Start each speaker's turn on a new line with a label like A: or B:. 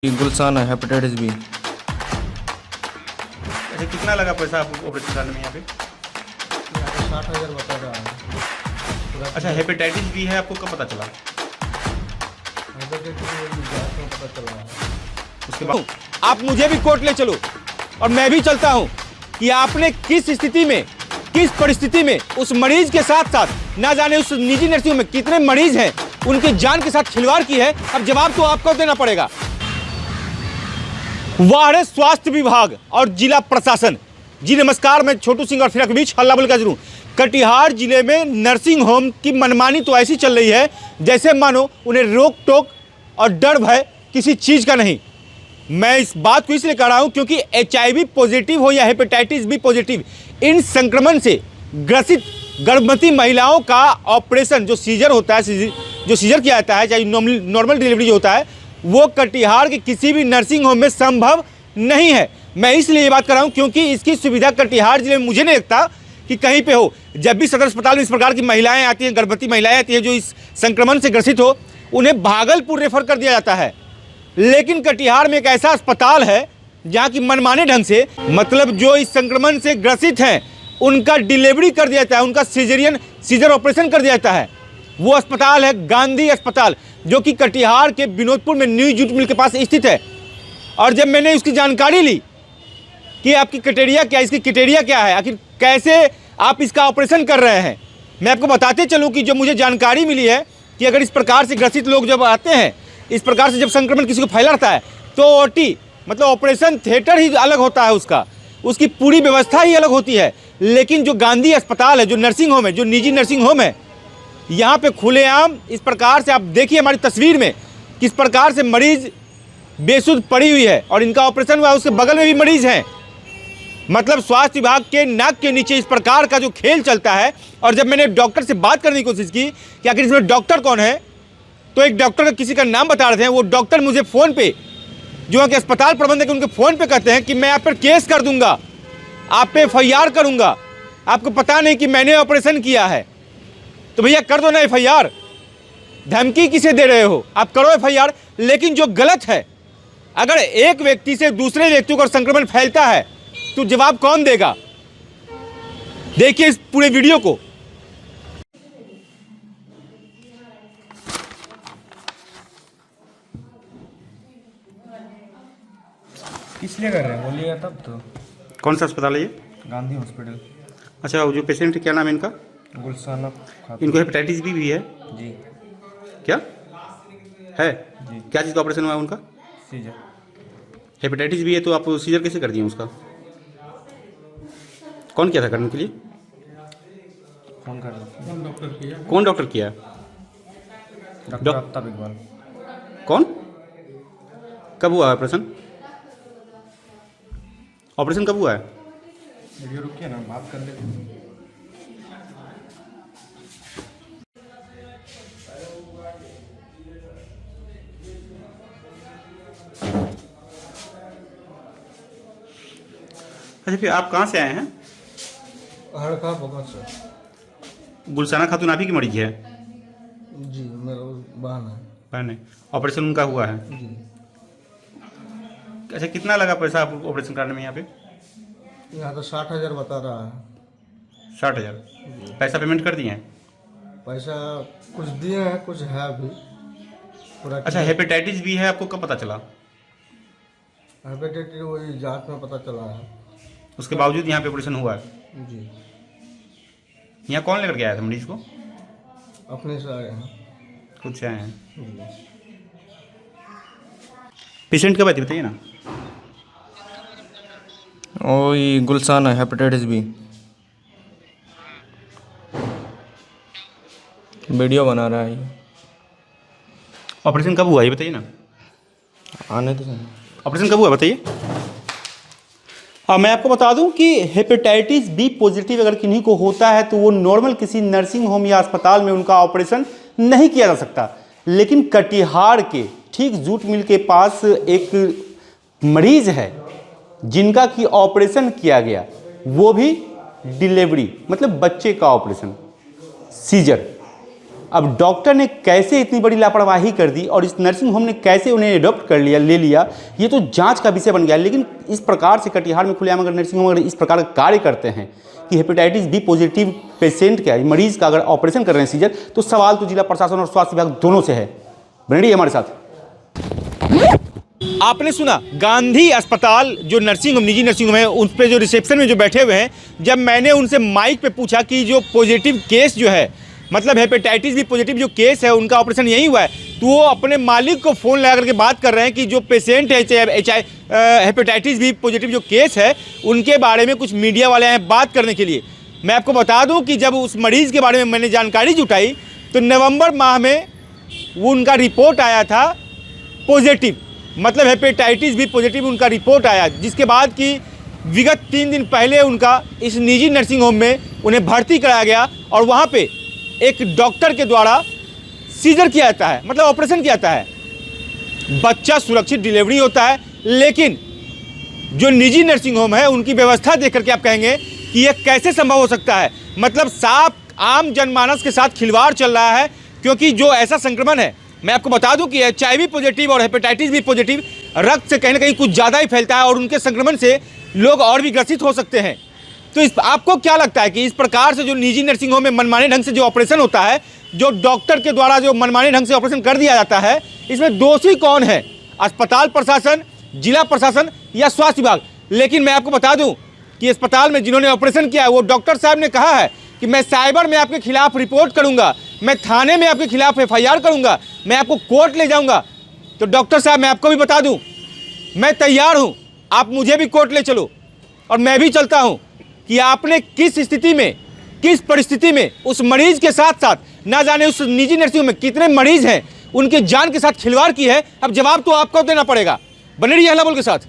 A: गुलसान है hepatitis B.
B: अच्छा, कितना लगा पैसा आपको ऑपरेशन करने में यहाँ पे?
C: 60,000 बता रहा है।
B: अच्छा, हेपेटाइटिस बी है, आपको कब पता चला?
C: पता चला है।
B: उसके बाद
D: आप मुझे भी कोर्ट ले चलो और मैं भी चलता हूं कि आपने किस स्थिति में, किस परिस्थिति में उस मरीज के साथ साथ ना जाने उस निजी नर्सिंग में कितने मरीज हैं, उनकी जान के साथ खिलवाड़ की है। अब जवाब तो आपको देना पड़ेगा। वाह स्वास्थ्य विभाग और जिला प्रशासन। जी नमस्कार, मैं छोटू सिंह और फिर के बीच हल्ला बोल का जरूर। कटिहार जिले में नर्सिंग होम की मनमानी तो ऐसी चल रही है जैसे मानो उन्हें रोक टोक और डर भय किसी चीज का नहीं। मैं इस बात को इसलिए कह रहा हूं क्योंकि HIV पॉजिटिव हो या हेपेटाइटिस बी पॉजिटिव, इन संक्रमण से ग्रसित गर्भवती महिलाओं का ऑपरेशन जो सीजर होता है, जो सीजर किया जाता है, चाहे नॉर्मल डिलीवरी जो होता है, वो कटिहार के किसी भी नर्सिंग होम में संभव नहीं है। मैं इसलिए ये बात कर रहा हूं क्योंकि इसकी सुविधा कटिहार जिले में मुझे नहीं लगता कि कहीं पे हो। जब भी सदर अस्पताल में इस प्रकार की महिलाएं आती हैं, गर्भवती महिलाएं आती हैं जो इस संक्रमण से ग्रसित हो, उन्हें भागलपुर रेफर कर दिया जाता है। लेकिन कटिहार में एक ऐसा अस्पताल है जहाँ की मनमाने ढंग से, मतलब जो इस संक्रमण से ग्रसित हैं उनका डिलीवरी कर दिया जाता है, उनका सीजर ऑपरेशन कर दिया जाता है। वो अस्पताल है गांधी अस्पताल, जो कि कटिहार के विनोदपुर में न्यू जूट मिल के पास स्थित है। और जब मैंने उसकी जानकारी ली कि आपकी क्राइटेरिया क्या, इसकी क्राइटेरिया क्या है, आखिर कैसे आप इसका ऑपरेशन कर रहे हैं, मैं आपको बताते चलूँ कि जो मुझे जानकारी मिली है कि अगर इस प्रकार से ग्रसित लोग जब आते हैं, इस प्रकार से जब संक्रमण किसी को फैला रहता है, तो OT मतलब ऑपरेशन थिएटर ही अलग होता है, उसकी पूरी व्यवस्था ही अलग होती है। लेकिन जो गांधी अस्पताल है, जो नर्सिंग होम है, जो निजी नर्सिंग होम है, यहाँ पे खुलेआम इस प्रकार से आप देखिए हमारी तस्वीर में किस प्रकार से मरीज बेसुध पड़ी हुई है और इनका ऑपरेशन हुआ, उसके बगल में भी मरीज हैं। मतलब स्वास्थ्य विभाग के नाक के नीचे इस प्रकार का जो खेल चलता है। और जब मैंने डॉक्टर से बात करने की कोशिश की कि आखिर इसमें डॉक्टर कौन है, तो एक डॉक्टर का किसी का नाम बता रहे थे। वो डॉक्टर मुझे फ़ोन पे, जो वहाँ के अस्पताल प्रबंधक उनके फ़ोन पे कहते हैं कि मैं आप पर केस कर दूंगा, आप पे FIR करूंगा, आपको पता नहीं कि मैंने ऑपरेशन किया है। तो भैया कर दो ना FIR, धमकी किसे दे रहे हो? आप करो FIR। लेकिन जो गलत है, अगर एक व्यक्ति से दूसरे व्यक्ति को संक्रमण फैलता है तो जवाब कौन देगा? देखिए इस पूरे वीडियो को।
C: किस लिए कर रहे हैं बोलिएगा तब तो।
B: कौन सा अस्पताल है ये?
C: गांधी हॉस्पिटल।
B: अच्छा, वो जो पेशेंट है क्या नाम है इनका?
C: गुलसाना खातून।
B: इनको हेपेटाइटिस बी भी है
C: जी।
B: क्या है?
C: जी।
B: क्या चीज़ का ऑपरेशन हुआ है उनका?
C: सीजर।
B: हेपेटाइटिस बी है तो आप सीजर कैसे कर दिए उसका? कौन किया था करने के लिए?
C: फोन कर रहे
B: कौन डॉक्टर किया?
C: डॉक्टर आफ्ताब इकबाल।
B: कौन? कब हुआ ऑपरेशन? ऑपरेशन कब हुआ है?
C: वीडियो रुकिए ना, बात कर लेते हैं।
B: अच्छा, फिर आप कहाँ से आए हैं?
C: हड़का भगत सर।
B: गुलसाना खातून आप ही की मरीज है?
C: जी, मेरा बहन है।
B: बहन है। ऑपरेशन उनका हुआ है?
C: जी।
B: अच्छा, कितना लगा पैसा आपको ऑपरेशन करने में यहाँ पे?
C: यहाँ तो 60,000 बता रहा है।
B: 60,000 पैसा पेमेंट कर दिए हैं?
C: पैसा कुछ दिए हैं, कुछ है अभी पूरा।
B: अच्छा, हेपेटाइटिस बी है, आपको कब पता चला?
C: हेपेटाइटिस वही जांच में पता चला है।
B: उसके बावजूद यहाँ पे ऑपरेशन हुआ है?
C: जी।
B: यहाँ कौन लेकर के आया था मरीज को?
C: अपने से आए हैं।
B: खुद से आए हैं।
C: जी।
B: पेशेंट कब आती बताइए ना।
A: ये गुलसान है हेपेटाइटिस बी। वीडियो बना रहा है ये।
B: ऑपरेशन कब हुआ ये बताइए ना।
A: आने तो सही।
B: ऑपरेशन कब हुआ बताइए। हाँ, मैं आपको बता दूं कि हेपेटाइटिस बी पॉजिटिव अगर किन्हीं को होता है तो वो नॉर्मल किसी नर्सिंग होम या अस्पताल में उनका ऑपरेशन नहीं किया जा सकता। लेकिन कटिहार के ठीक जूट मिल के पास एक मरीज है जिनका कि ऑपरेशन किया गया, वो भी डिलीवरी मतलब बच्चे का ऑपरेशन, सीजर। अब डॉक्टर ने कैसे इतनी बड़ी लापरवाही कर दी और इस नर्सिंग होम ने कैसे उन्हें एडॉप्ट कर लिया, ले लिया, ये तो जांच का विषय बन गया। लेकिन इस प्रकार से कटिहार में खुलेआम अगर नर्सिंग होम अगर इस प्रकार का कार्य करते हैं कि हेपेटाइटिस बी पॉजिटिव पेशेंट का, मरीज का अगर ऑपरेशन कर रहे हैं सीजर, तो सवाल तो जिला प्रशासन और स्वास्थ्य विभाग दोनों से है। बने रहिए हमारे साथ।
D: आपने सुना गांधी अस्पताल जो नर्सिंग होम, निजी नर्सिंग होम है, उस पे जो रिसेप्शन में जो बैठे हुए हैं, जब मैंने उनसे माइक पे पूछा कि जो पॉजिटिव केस जो है, मतलब हेपेटाइटिस बी पॉजिटिव जो केस है उनका ऑपरेशन यही हुआ है, तो वो अपने मालिक को फ़ोन लगा करके बात कर रहे हैं कि जो पेशेंट है हेपेटाइटिस बी पॉजिटिव जो केस है उनके बारे में कुछ मीडिया वाले आए बात करने के लिए। मैं आपको बता दूं कि जब उस मरीज़ के बारे में मैंने जानकारी जुटाई तो नवंबर माह में वो उनका रिपोर्ट आया था पॉजिटिव, मतलब हेपेटाइटिस बी पॉजिटिव उनका रिपोर्ट आया, जिसके बाद कि विगत 3 दिन पहले उनका इस निजी नर्सिंग होम में उन्हें भर्ती कराया गया और वहाँ पे एक डॉक्टर के द्वारा सीजर किया जाता है, मतलब ऑपरेशन किया जाता है। बच्चा सुरक्षित डिलीवरी होता है, लेकिन जो निजी नर्सिंग होम है उनकी व्यवस्था देख करके आप कहेंगे कि यह कैसे संभव हो सकता है। मतलब साफ आम जनमानस के साथ खिलवाड़ चल रहा है, क्योंकि जो ऐसा संक्रमण है, मैं आपको बता दूं कि HIV पॉजिटिव और हेपेटाइटिस बी पॉजिटिव रक्त से कहीं ना कहीं कुछ ज़्यादा ही फैलता है और उनके संक्रमण से लोग और भी ग्रसित हो सकते हैं। तो आपको क्या लगता है कि इस प्रकार से जो निजी नर्सिंग होम में मनमाने ढंग से जो ऑपरेशन होता है, जो डॉक्टर के द्वारा जो मनमाने ढंग से ऑपरेशन कर दिया जाता है, इसमें दोषी कौन है? अस्पताल प्रशासन, जिला प्रशासन या स्वास्थ्य विभाग? लेकिन मैं आपको बता दूं कि अस्पताल में जिन्होंने ऑपरेशन किया है वो डॉक्टर साहब ने कहा है कि मैं साइबर में आपके खिलाफ रिपोर्ट करूंगा, मैं थाने में आपके खिलाफ FIR करूंगा, मैं आपको कोर्ट ले जाऊंगा। तो डॉक्टर साहब मैं आपको भी बता दूं, मैं तैयार हूं, आप मुझे भी कोर्ट ले चलो और मैं भी चलता हूं कि आपने किस स्थिति में, किस परिस्थिति में उस मरीज के साथ साथ, ना जाने उस निजी नर्सिंग में कितने मरीज हैं, उनके जान के साथ खिलवाड़ की है। अब जवाब तो आपको देना पड़ेगा। बने रहिए हल्ला बोल के साथ।